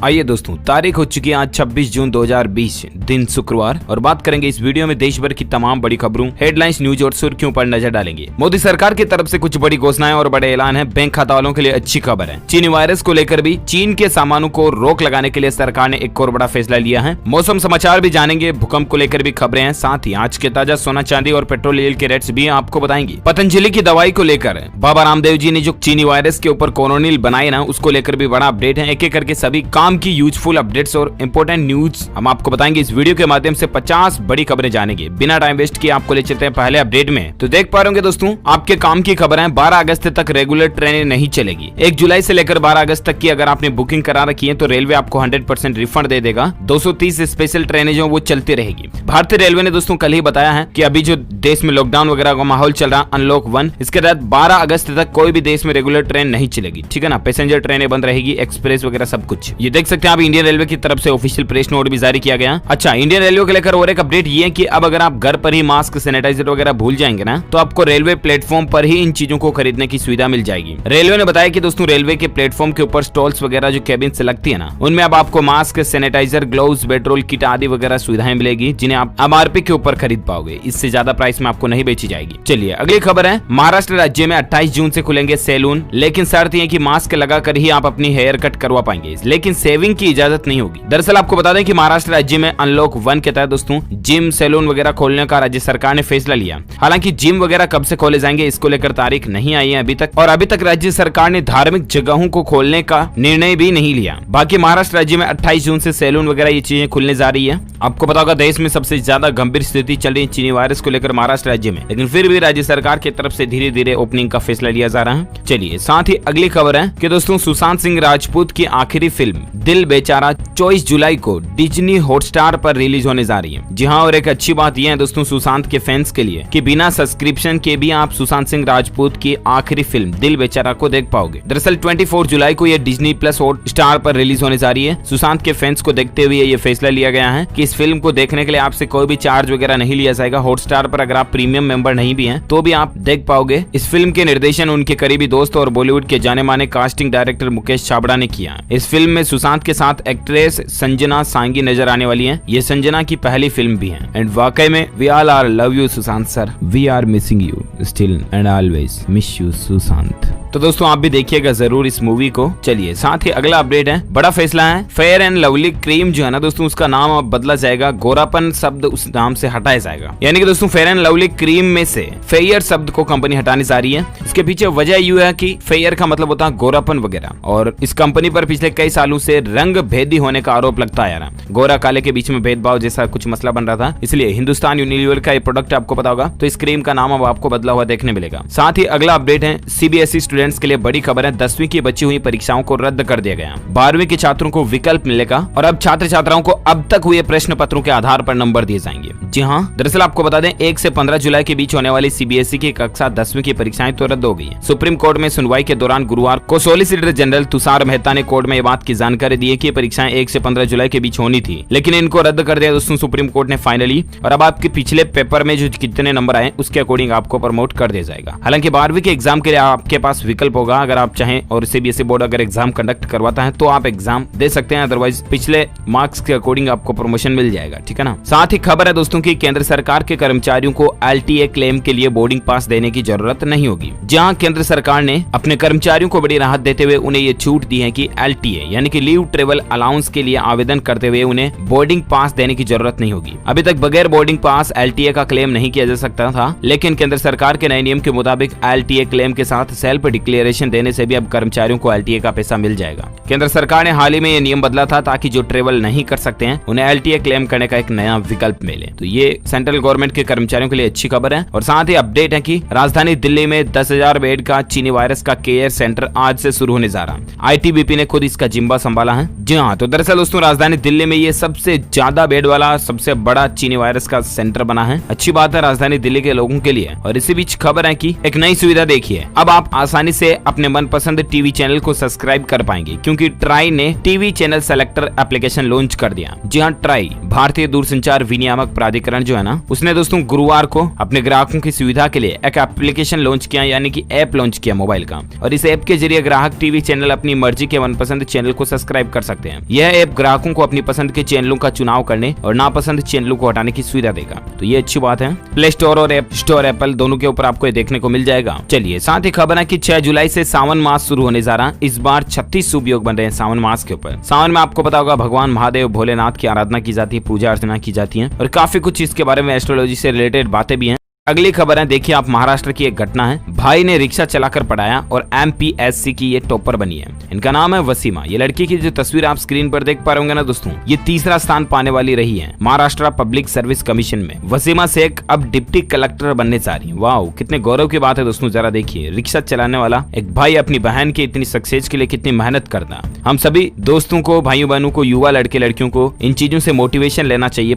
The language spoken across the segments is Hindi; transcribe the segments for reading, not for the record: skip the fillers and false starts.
आइए दोस्तों, तारीख हो चुकी है आज 26 जून 2020 दिन शुक्रवार, और बात करेंगे इस वीडियो में देश भर की तमाम बड़ी खबरों, हेडलाइंस, न्यूज और सुर्खियों पर नजर डालेंगे। मोदी सरकार की तरफ से कुछ बड़ी घोषणाएं और बड़े ऐलान है। बैंक खाता वालों के लिए अच्छी खबर है। चीनी वायरस को लेकर भी चीन के सामानों को रोक लगाने के लिए सरकार ने एक और बड़ा फैसला लिया है। मौसम समाचार भी जानेंगे, भूकंप को लेकर भी खबरें हैं, साथ ही आज के ताजा सोना चांदी और पेट्रोल डीजल के रेट्स भी आपको बताएंगे। पतंजलि की दवाई को लेकर बाबा रामदेव जी ने जो चीनी वायरस के ऊपर कोरोनिल बनाए ना, उसको लेकर भी बड़ा अपडेट है। एक एक करके सभी काम की यूजफुल अपडेट्स और इंपोर्टेंट न्यूज हम आपको बताएंगे। इस वीडियो के माध्यम से 50 बड़ी खबरें जानेंगे। बिना टाइम वेस्ट किए आपको ले चलते हैं पहले अपडेट में। तो देख पा रहे होंगे दोस्तों, आपके काम की खबर है। 12 अगस्त तक रेगुलर ट्रेनें नहीं चलेगी। 1 जुलाई से लेकर 12 अगस्त तक की अगर आपने बुकिंग करा रखी है तो रेलवे आपको 100% रिफंड दे देगा। 230 स्पेशल ट्रेनें जो वो चलती रहेगी। भारतीय रेलवे ने दोस्तों कल ही बताया है कि अभी जो देश में लॉकडाउन वगैरह का माहौल चल रहा, अनलॉक 1, इसके तहत 12 अगस्त तक कोई भी देश में रेगुलर ट्रेन नहीं चलेगी। ठीक है ना, पैसेंजर ट्रेनें बंद रहेगी, एक्सप्रेस वगैरह सब कुछ। ये देख सकते हैं आप, इंडियन रेलवे की तरफ से ऑफिशियल प्रेस नोट भी जारी किया गया। अच्छा, इंडियन रेलवे को लेकर और एक अपडेट ये है कि अब अगर आप घर पर ही मास्क, सैनिटाइजर वगैरह भूल जाएंगे ना, तो आपको रेलवे प्लेटफॉर्म पर ही इन चीजों को खरीदने की सुविधा मिल जाएगी। रेलवे ने बताया कि दोस्तों रेलवे के प्लेटफॉर्म के ऊपर स्टॉल्स वगैरह जो केबिन से लगती है ना, उनमें अब आपको mask, sanitiser, gloves, petrol kit आदि वगैरह सुविधाएं मिलेगी, जिन्हें आप MRP के ऊपर खरीद पाओगे। इससे ज्यादा प्राइस में आपको नहीं बेची जाएगी। चलिए अगली खबर है। महाराष्ट्र राज्य में 28 जून से खुलेंगे सैलून, लेकिन शर्त यह कि मास्क लगाकर ही आप अपनी हेयर कट करवा पाएंगे, लेकिन सेविंग की इजाजत नहीं होगी। दरअसल आपको बता दें कि महाराष्ट्र राज्य में अनलॉक 1 के तहत दोस्तों जिम, सैलून वगैरह खोलने का राज्य सरकार ने फैसला लिया। हालांकि जिम वगैरह कब से खोले जाएंगे इसको लेकर तारीख नहीं आई है अभी तक, और अभी तक राज्य सरकार ने धार्मिक जगहों को खोलने का निर्णय भी नहीं लिया। बाकी महाराष्ट्र राज्य में 28 जून से सैलून वगैरह ये चीजें खुलने जा रही है। आपको पता होगा देश में सबसे ज्यादा गंभीर स्थिति चल रही है चीनी वायरस को लेकर महाराष्ट्र राज्य में, लेकिन फिर भी राज्य सरकार की तरफ से धीरे धीरे ओपनिंग का फैसला लिया जा रहा है। चलिए साथ ही अगली खबर है कि दोस्तों सुशांत सिंह राजपूत की आखिरी फिल्म दिल बेचारा 24 जुलाई को डिज्नी हॉटस्टार पर रिलीज होने जा रही है। जी हाँ, और एक अच्छी बात यह है दोस्तों सुशांत के फैंस के लिए कि बिना सब्सक्रिप्शन के भी आप सुशांत सिंह राजपूत की आखिरी फिल्म दिल बेचारा को देख पाओगे। दरअसल 24 जुलाई को यह डिज्नी प्लस हॉटस्टार पर रिलीज होने जा रही है। सुशांत के फैंस को देखते हुए ये फैसला लिया गया है कि इस फिल्म को देखने के लिए आपसे कोई भी चार्ज वगैरह नहीं लिया जाएगा। हॉटस्टार पर अगर आप प्रीमियम मेंबर नहीं भी हैं तो भी आप देख पाओगे। इस फिल्म के निर्देशन उनके करीबी दोस्त और बॉलीवुड के जाने माने कास्टिंग डायरेक्टर मुकेश छाबड़ा ने किया। इस फिल्म में सुशांत के साथ एक्ट्रेस संजना सांगी नजर आने वाली है। ये संजना की पहली फिल्म भी है। एंड वाकई में we all are love you Sushant sir, we are missing you still and always miss you Sushant. तो दोस्तों आप भी देखिएगा जरूर इस मूवी को। चलिए साथ ही अगला अपडेट है, बड़ा फैसला है। फेयर एंड लवली क्रीम जो है ना दोस्तों, उसका नाम अब बदला जाएगा। गोरापन शब्द उस नाम से हटाया जाएगा। यानी कि दोस्तों फेयर एंड लवली क्रीम में से फेयर शब्द को कंपनी हटाने जा रही है। इसके पीछे वजह यू है कि फेयर का मतलब होता है गोरापन वगैरह, और इस कंपनी पर पिछले कई सालों से रंग भेदी होने का आरोप लगता आ रहा है। गोरा काले के बीच में भेदभाव जैसा कुछ मसला बन रहा था, इसलिए हिंदुस्तान यूनिलीवर का ये प्रोडक्ट आपको पता होगा, तो इस क्रीम का नाम अब आपको बदला हुआ देखने मिलेगा। साथ ही अगला अपडेट है, CBSE स्टूडेंट्स के लिए बड़ी खबर है। 10वीं की बची हुई परीक्षाओं को रद्द कर दिया गया। 12वीं के छात्रों को विकल्प मिलेगा, और अब छात्र छात्राओं को अब तक हुए प्रश्न पत्रों के आधार पर नंबर दिए जाएंगे। जी हाँ, दरअसल आपको बता दें 1 से 15 जुलाई के बीच होने वाली CBSE की कक्षा 10वीं की परीक्षाएं तो रद्द हो गई है। सुप्रीम कोर्ट में सुनवाई के दौरान गुरुवार को सॉलिसिटर जनरल तुषार मेहता ने कोर्ट में ये बात की जानकारी दी है कि परीक्षाएं 1 से 15 जुलाई के बीच होनी थी, लेकिन इनको रद्द कर दिया दोस्तों सुप्रीम कोर्ट ने फाइनली। और अब आपके पिछले पेपर में जो कितने नंबर आए उसके अकॉर्डिंग आपको प्रमोट कर दिया जाएगा। हालांकि 12वीं के एग्जाम के लिए आपके पास विकल्प होगा अगर आप चाहें, और CBSE बोर्ड अगर एग्जाम कंडक्ट करवाता है तो आप एग्जाम दे सकते हैं, अदरवाइज पिछले मार्क्स के अकॉर्डिंग आपको प्रमोशन मिल जाएगा। ठीक है ना। साथ ही खबर है दोस्तों की केंद्र सरकार के कर्मचारियों को LTA क्लेम के लिए बोर्डिंग पास देने की जरूरत नहीं होगी। जहां केंद्र सरकार ने अपने कर्मचारियों को बड़ी राहत देते हुए उन्हें ये छूट दी है कि LTA यानी कि लीव ट्रेवल अलाउंस के लिए आवेदन करते हुए उन्हें बोर्डिंग पास देने की जरूरत नहीं होगी। अभी तक बगैर बोर्डिंग पास LTA का क्लेम नहीं किया जा सकता था, लेकिन केंद्र सरकार के नए नियम के मुताबिक LTA क्लेम के साथ सेल्फ डिक्लेरेशन देने से भी अब कर्मचारियों को LTA का पैसा मिल जाएगा। केंद्र सरकार ने हाल ही में ये नियम बदला था ताकि जो ट्रेवल नहीं कर सकते हैं उन्हें LTA क्लेम करने का एक नया विकल्प मिले। तो ये सेंट्रल गवर्नमेंट के कर्मचारियों के लिए अच्छी खबर है। और साथ ही अपडेट है कि राजधानी दिल्ली में 10,000 बेड का चीनी वायरस का केयर सेंटर आज से शुरू होने जा रहा है। ITBP ने खुद इसका जिम्मा संभाला है। जी हाँ, तो दरअसल दोस्तों राजधानी दिल्ली में ये सबसे ज्यादा बेड वाला सबसे बड़ा चीनी वायरस का सेंटर बना है। अच्छी बात है राजधानी दिल्ली के लोगों के लिए। और इसी बीच खबर है कि एक नई सुविधा देखिए, अब आप आसानी आसानी से अपने मनपसंद टीवी चैनल को सब्सक्राइब कर पाएंगे, क्योंकि ट्राई ने TV channel selector application launch कर दिया। जी हाँ, ट्राई भारतीय दूरसंचार विनियामक प्राधिकरण जो है ना, उसने दोस्तों गुरुवार को अपने ग्राहकों की सुविधा के लिए एक एप्लीकेशन लॉन्च किया, यानी कि ऐप लॉन्च किया मोबाइल का। और इस ऐप के जरिए ग्राहक टीवी चैनल अपनी मर्जी के मनपसंद चैनल को सब्सक्राइब कर सकते हैं। यह ऐप ग्राहकों को अपनी पसंद के चैनलों का चुनाव करने और नापसंद चैनलों को हटाने की सुविधा देगा। तो ये अच्छी बात है। प्ले स्टोर और ऐप स्टोर एप्पल दोनों के ऊपर आपको ये देखने को मिल जाएगा। चलिए, साथ ही खबर है कि 6 जुलाई से सावन मास शुरू होने जा रहा। इस बार 36 शुभ योग बन रहे हैं सावन मास के ऊपर। सावन में आपको पता होगा भगवान महादेव भोलेनाथ की आराधना की जाती है, पूजा अर्चना की जाती है और काफी कुछ इसके बारे में एस्ट्रोलॉजी से रिलेटेड बातें भी हैं। अगली खबर है, देखिए आप, महाराष्ट्र की एक घटना है। भाई ने रिक्शा चलाकर पढ़ाया और MPSC की ये टॉपर बनी है। इनका नाम है वसीमा। ये लड़की की जो तस्वीर आप स्क्रीन पर देख पा रहे होंगे ना दोस्तों, ये तीसरा स्थान पाने वाली रही है महाराष्ट्र पब्लिक सर्विस कमीशन में। वसीमा शेख अब डिप्टी कलेक्टर बनने जा रही है। वाह, कितने गौरव की बात है दोस्तों। जरा देखिए, रिक्शा चलाने वाला एक भाई अपनी बहन की इतनी सक्सेस के लिए कितनी मेहनत करता। हम सभी दोस्तों को, भाइयों बहनों को, युवा लड़के लड़कियों को इन चीजों से मोटिवेशन लेना चाहिए।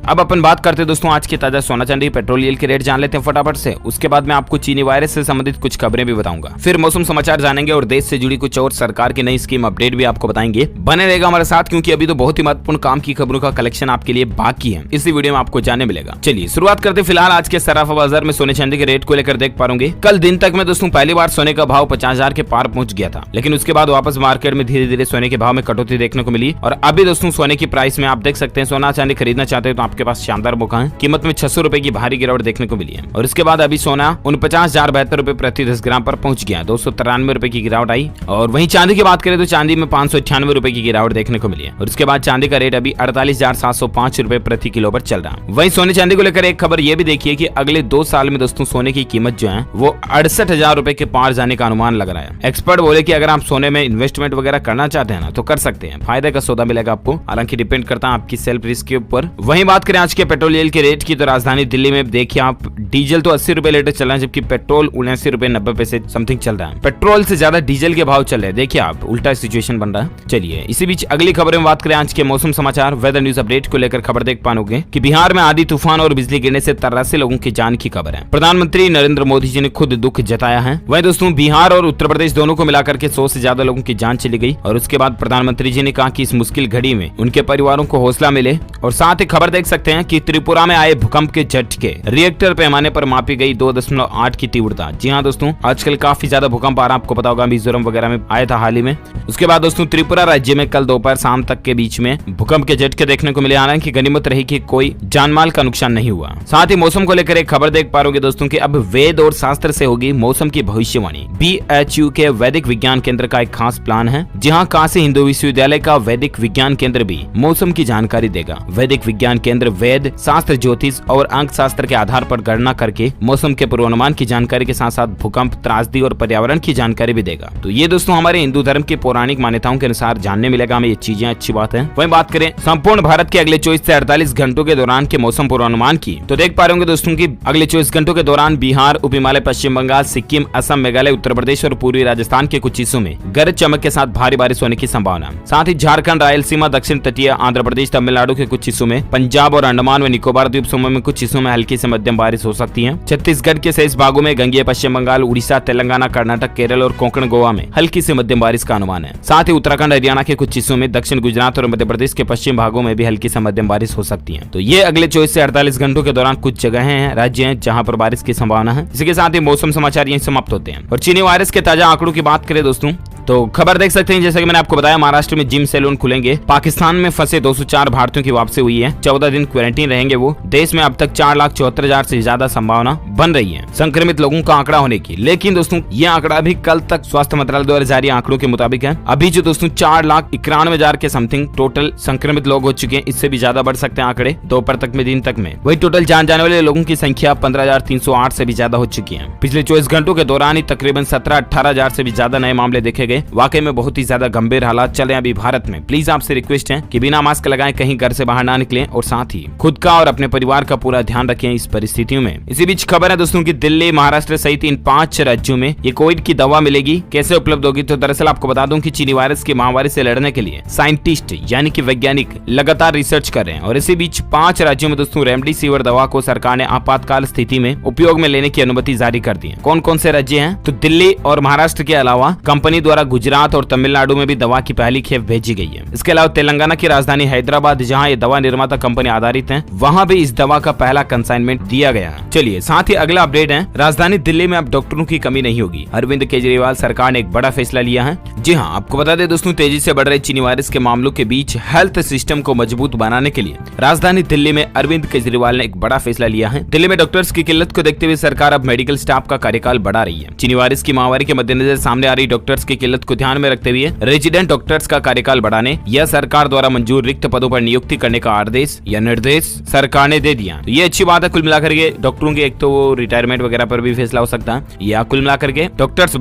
अब अपन बात करते हैं दोस्तों आज के ताजा सोना चांदी पेट्रोलियल के रेट जान लेते हैं फटाफट से। उसके बाद मैं आपको चीनी वायरस से संबंधित कुछ खबरें भी बताऊंगा। फिर मौसम समाचार जानेंगे और देश से जुड़ी कुछ और सरकार की नई स्कीम अपडेट भी आपको बताएंगे। बने रहेगा हमारे साथ, क्योंकि अभी तो बहुत ही महत्वपूर्ण काम की खबरों का कलेक्शन आपके लिए बाकी है, इसी वीडियो में आपको जानने मिलेगा। चलिए शुरुआत करते फिलहाल आज के सराफा बाजार में सोने चांदी के रेट को लेकर देख पाओगे। कल दिन तक में दोस्तों पहली बार सोने का भाव 50,000 के पार पहुंच गया था, लेकिन उसके बाद वापस मार्केट में धीरे धीरे सोने के भाव में कटौती देखने को मिली। और अभी दोस्तों सोने की प्राइस में आप देख सकते हैं, सोना चांदी खरीदना चाहते हैं तो आपके पास शानदार मौका है। कीमत में 600 रुपए की भारी गिरावट देखने को मिली है। और इसके बाद अभी सोना 49,072 रुपए प्रति 10 ग्राम पर पहुंच गया। 293 रुपए की गिरावट आई। और वहीं चांदी की बात करें तो चांदी में 598 रुपए की गिरावट देखने को मिली है। और उसके बाद चांदी का रेट अभी 48,705 रुपए प्रति किलो पर चल रहा है। वहीं सोने चांदी को लेकर एक खबर ये भी देखिए कि अगले 2 साल में दोस्तों सोने की कीमत जो है वो 68,000 रुपए के पार जाने का अनुमान लग रहा है। एक्सपर्ट बोले कि अगर आप सोने में इन्वेस्टमेंट वगैरह करना चाहते हैं ना तो कर सकते हैं, फायदे का सौदा मिलेगा आपको। हालांकि डिपेंड करता है आपकी सेल्फ रिस्क के ऊपर। वहीं बात करें आज के पेट्रोलियल के रेट की तो राजधानी दिल्ली में देखिए आप, डीजल तो 80 रुपए लीटर चल रहा है, जबकि पेट्रोल 79 रुपए 90 पैसे समथिंग चल रहा है। पेट्रोल से ज्यादा डीजल के भाव चल रहे हैं। देखिए आप, उल्टा सिचुएशन बन रहा है। चलिए इसी बीच अगली खबर में बात करें आज के मौसम समाचार वेदर न्यूज अपडेट को लेकर खबर देख पाओगे कि बिहार में आंधी तूफान और बिजली गिरने से 83 लोगों की जान की खबर है। प्रधानमंत्री नरेंद्र मोदी जी ने खुद दुख जताया है। वहीं दोस्तों बिहार और उत्तर प्रदेश दोनों को मिलाकर के 100 से ज्यादा लोगों की जान चली गई। और उसके बाद प्रधानमंत्री जी ने कहा कि इस मुश्किल घड़ी में उनके परिवारों को हौसला मिले। और साथ ही खबर देख सकते हैं कि त्रिपुरा में आए भूकंप के झटके रिएक्टर पैमाने पर मापी गई 2.8 की तीव्रता। जी हाँ दोस्तों, आजकल काफी ज्यादा भूकंप आ रहा है, आपको पता होगा मिजोरम वगैरह में आया था हाल ही में। उसके बाद दोस्तों त्रिपुरा राज्य में कल दोपहर शाम तक के बीच में भूकंप के झटके देखने को मिले। हालांकि गनीमत रही कि कोई जानमाल का नुकसान नहीं हुआ। साथ ही मौसम को लेकर एक खबर देख पा रहे दोस्तों कि अब वेद और शास्त्र से होगी मौसम की भविष्यवाणी। BHU के वैदिक विज्ञान केंद्र का एक खास प्लान है, जहाँ काशी हिंदू विश्वविद्यालय का वैदिक विज्ञान केंद्र भी मौसम की जानकारी देगा। वैदिक विज्ञान केंद्र वेद शास्त्र, ज्योतिष और अंक शास्त्र के आधार पर गणना करके मौसम के पूर्वानुमान की जानकारी के साथ साथ भूकंप, त्रासदी और पर्यावरण की जानकारी भी देगा। तो ये दोस्तों हमारे हिंदू धर्म की पौराणिक मान्यताओं के अनुसार जानने मिलेगा हमें ये चीजें, अच्छी बात है। वहीं बात करें संपूर्ण भारत के अगले 24 से 48 घंटों के दौरान के मौसम पूर्वानुमान की, तो देख पा रहे होंगे दोस्तों की अगले 24 घंटों के दौरान बिहार, उप हिमालय, पश्चिम बंगाल, सिक्किम, असम, मेघालय, उत्तर प्रदेश और पूर्वी राजस्थान के कुछ हिस्सों में गरज चमक के साथ भारी बारिश होने की संभावना। साथ ही झारखंड, रायलसीमा, दक्षिण तटीय आंध्र प्रदेश, तमिलनाडु के कुछ हिस्सों में, पंजाब और अंडमान व निकोबार द्वीप समूह में कुछ हिस्सों में हल्की से मध्यम बारिश हो सकती है। छत्तीसगढ़ के शेष भागों में, गंगेय पश्चिम बंगाल, उड़ीसा, तेलंगाना, कर्नाटक, केरल और कोंकण गोवा में हल्की से मध्यम बारिश का अनुमान है। साथ ही उत्तराखंड, हरियाणा के कुछ हिस्सों में, दक्षिण गुजरात और मध्य प्रदेश के पश्चिम भागों में भी हल्की से मध्यम बारिश हो सकती है। तो ये अगले 24 से 48 घंटों के दौरान कुछ जगह हैं, राज्य हैं जहां पर बारिश की संभावना है। इसके साथ ही मौसम समाचार यहीं समाप्त होते हैं। और चीनी वायरस के ताजा आंकड़ों की बात करें दोस्तों तो खबर देख सकते हैं, जैसा कि मैंने आपको बताया महाराष्ट्र में जिम सैलून खुलेंगे। पाकिस्तान में फंसे 204 भारतीयों की वापसी हुई है। 14 दिन क्वारंटीन रहेंगे वो। देश में अब तक 4,74,000 से ज्यादा संभावना बन रही है संक्रमित लोगों का आंकड़ा होने की। लेकिन दोस्तों ये आंकड़ा अभी कल तक स्वास्थ्य मंत्रालय द्वारा जारी आंकड़ों के मुताबिक है। अभी जो दोस्तों 4,91,000 के समथिंग टोटल संक्रमित लोग हो चुके हैं। इससे भी ज्यादा बढ़ सकते हैं आंकड़े दोपहर तक में, दिन तक में। वही टोटल जान जाने वाले लोगों की संख्या 15,308 से भी ज्यादा हो चुकी है। पिछले 24 घंटों के दौरान ही तकरीबन 17-18,000 से भी ज्यादा नए मामले देखे गए। वाकई में बहुत ही ज्यादा गंभीर हालात चल रहे हैं अभी भारत में। प्लीज आपसे रिक्वेस्ट है कि बिना मास्क लगाए कहीं घर से बाहर ना निकलें और साथ ही खुद का और अपने परिवार का पूरा ध्यान रखें इस परिस्थितियों में। इसी बीच खबर खबर है दोस्तों कि दिल्ली, महाराष्ट्र सहित इन 5 राज्यों में ये कोविड की दवा मिलेगी। कैसे उपलब्ध होगी? तो दरअसल आपको बता दूं कि चीनी वायरस की महामारी से लड़ने के लिए साइंटिस्ट यानी कि वैज्ञानिक लगातार रिसर्च कर रहे हैं और इसी बीच 5 राज्यों में दोस्तों रेमडेसिविर दवा को सरकार ने आपातकाल स्थिति में उपयोग में लेने की अनुमति जारी कर दी है। कौन कौन से राज्य हैं? तो दिल्ली और महाराष्ट्र के अलावा कंपनी द्वारा गुजरात और तमिलनाडु में भी दवा की पहली खेप भेजी गई है। इसके अलावा तेलंगाना की राजधानी हैदराबाद, जहां ये दवा निर्माता कंपनी आधारित है, वहां भी इस दवा का पहला कंसाइनमेंट दिया गया है। चलिए साथ ही अगला अपडेट है, राजधानी दिल्ली में अब डॉक्टरों की कमी नहीं होगी। अरविंद केजरीवाल सरकार ने एक बड़ा फैसला लिया है। जी हाँ, आपको बता दें दोस्तों, तेजी से बढ़ रहे चीनी वायरस के मामलों के बीच हेल्थ सिस्टम को मजबूत बनाने के लिए राजधानी दिल्ली में अरविंद केजरीवाल ने एक बड़ा फैसला लिया है। दिल्ली में डॉक्टर्स की किल्लत को देखते हुए सरकार अब मेडिकल स्टाफ का कार्यकाल बढ़ा रही है। चीनी वायरस की महामारी के मद्देनजर सामने आ रही डॉक्टर्स की किल्लत को ध्यान में रखते हुए रेजिडेंट डॉक्टर्स का कार्यकाल बढ़ाने या सरकार द्वारा मंजूर रिक्त पदों पर नियुक्ति करने का आदेश या निर्देश सरकार ने दे दिया। तो ये अच्छी बात है। कुल मिलाकर के डॉक्टरों के एक तो रिटायरमेंट वगैरह पर भी फैसला हो सकता है, या कुल मिलाकर के डॉक्टर्स